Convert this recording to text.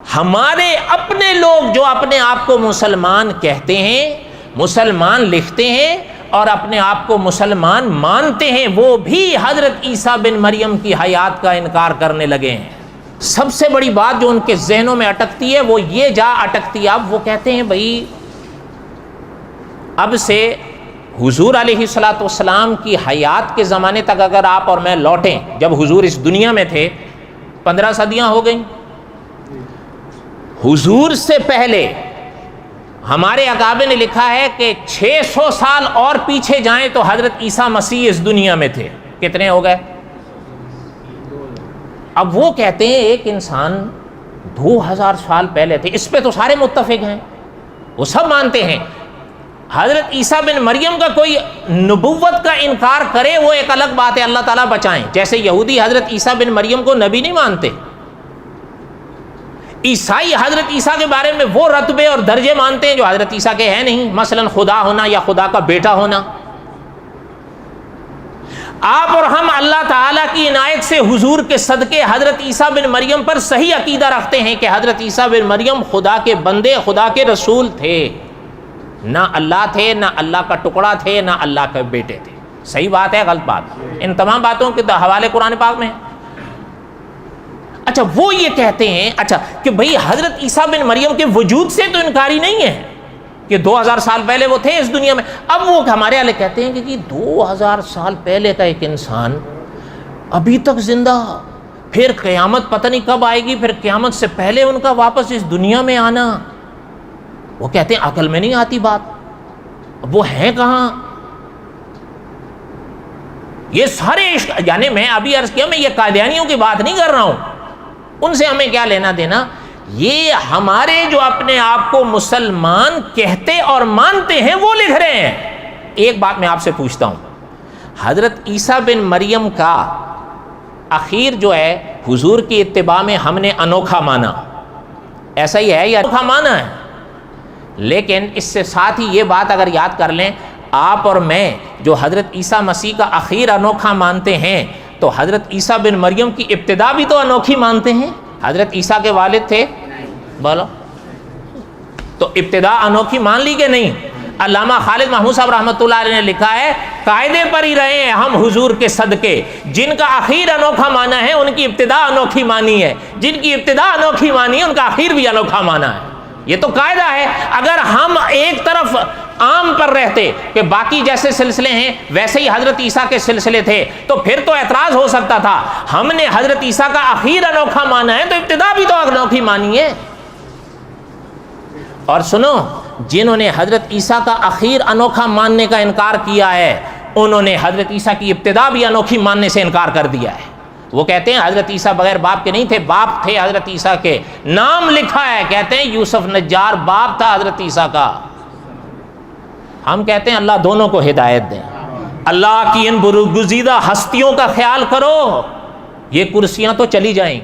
ہمارے اپنے لوگ جو اپنے آپ کو مسلمان کہتے ہیں، مسلمان لکھتے ہیں اور اپنے آپ کو مسلمان مانتے ہیں، وہ بھی حضرت عیسیٰ بن مریم کی حیات کا انکار کرنے لگے ہیں۔ سب سے بڑی بات جو ان کے ذہنوں میں اٹکتی ہے وہ یہ جا اٹکتی ہے، اب وہ کہتے ہیں بھائی اب سے حضور علیہ الصلوۃ والسلام کی حیات کے زمانے تک اگر آپ اور میں لوٹیں، جب حضور اس دنیا میں تھے 15 صدیاں ہو گئیں، حضور سے پہلے ہمارے اکابر نے لکھا ہے کہ 600 سال اور پیچھے جائیں تو حضرت عیسیٰ مسیح اس دنیا میں تھے۔ کتنے ہو گئے؟ اب وہ کہتے ہیں ایک انسان 2000 سال پہلے تھے، اس پہ تو سارے متفق ہیں، وہ سب مانتے ہیں۔ حضرت عیسیٰ بن مریم کا کوئی نبوت کا انکار کرے وہ ایک الگ بات ہے، اللہ تعالیٰ بچائیں۔ جیسے یہودی حضرت عیسیٰ بن مریم کو نبی نہیں مانتے، عیسائی حضرت عیسیٰ کے بارے میں وہ رتبے اور درجے مانتے ہیں جو حضرت عیسیٰ کے ہیں نہیں، مثلا خدا ہونا یا خدا کا بیٹا ہونا۔ آپ اور ہم اللہ تعالیٰ کی عنایت سے حضور کے صدقے حضرت عیسیٰ بن مریم پر صحیح عقیدہ رکھتے ہیں کہ حضرت عیسیٰ بن مریم خدا کے بندے، خدا کے رسول تھے، نہ اللہ تھے، نہ اللہ کا ٹکڑا تھے، نہ اللہ کے بیٹے تھے۔ صحیح بات ہے غلط بات؟ ان تمام باتوں کے حوالے قرآن پاک میں ہیں۔ اچھا وہ یہ کہتے ہیں اچھا کہ بھئی حضرت عیسیٰ بن مریم کے وجود سے تو انکاری نہیں ہے کہ 2000 سال پہلے وہ تھے اس دنیا میں۔ اب وہ ہمارے والے کہتے ہیں کہ 2000 سال پہلے کا ایک انسان ابھی تک زندہ، پھر قیامت پتہ نہیں کب آئے گی، پھر قیامت سے پہلے ان کا واپس اس دنیا میں آنا، وہ کہتے ہیں عقل میں نہیں آتی بات، وہ ہیں کہاں؟ یہ سارے یعنی میں ابھی عرض کیا میں یہ قادیانیوں کی بات نہیں کر رہا ہوں، ان سے ہمیں کیا لینا دینا، یہ ہمارے جو اپنے آپ کو مسلمان کہتے اور مانتے ہیں وہ لکھ رہے ہیں۔ ایک بات میں آپ سے پوچھتا ہوں، حضرت عیسیٰ بن مریم کا اخیر جو ہے حضور کی اتباع میں ہم نے انوکھا مانا، ایسا ہی ہے یا انوکھا مانا ہے؟ لیکن اس سے ساتھ ہی یہ بات اگر یاد کر لیں، آپ اور میں جو حضرت عیسیٰ مسیح کا اخیر انوکھا مانتے ہیں تو حضرت عیسیٰ بن مریم کی ابتدا بھی تو انوکھی مانتے ہیں۔ حضرت عیسیٰ کے والد تھے، بولو تو ابتدا انوکھی مان لی کہ نہیں؟ علامہ خالد محمود صاحب رحمۃ اللہ علیہ نے لکھا ہے قاعدے پر ہی رہے ہیں ہم حضور کے صدقے، جن کا اخیر انوکھا مانا ہے ان کی ابتدا انوکھی مانی ہے، جن کی ابتدا انوکھی مانی ہے ان کا اخیر بھی انوکھا مانا ہے۔ یہ تو قاعدہ ہے۔ اگر ہم ایک طرف عام پر رہتے کہ باقی جیسے سلسلے ہیں ویسے ہی حضرت عیسیٰ کے سلسلے تھے تو پھر تو اعتراض ہو سکتا تھا، ہم نے حضرت عیسیٰ کا اخیر انوکھا مانا ہے تو ابتدا بھی تو انوکھی مانی ہے۔ اور سنو، جنہوں نے حضرت عیسیٰ کا اخیر انوکھا ماننے کا انکار کیا ہے انہوں نے حضرت عیسیٰ کی ابتدا بھی انوکھی ماننے سے انکار کر دیا ہے۔ وہ کہتے ہیں حضرت عیسیٰ بغیر باپ کے نہیں تھے، باپ تھے حضرت عیسیٰ کے، نام لکھا ہے، کہتے ہیں یوسف نجار باپ تھا حضرت عیسیٰ کا۔ ہم کہتے ہیں اللہ دونوں کو ہدایت دیں، اللہ کی ان برگزیدہ ہستیوں کا خیال کرو، یہ کرسیاں تو چلی جائیں۔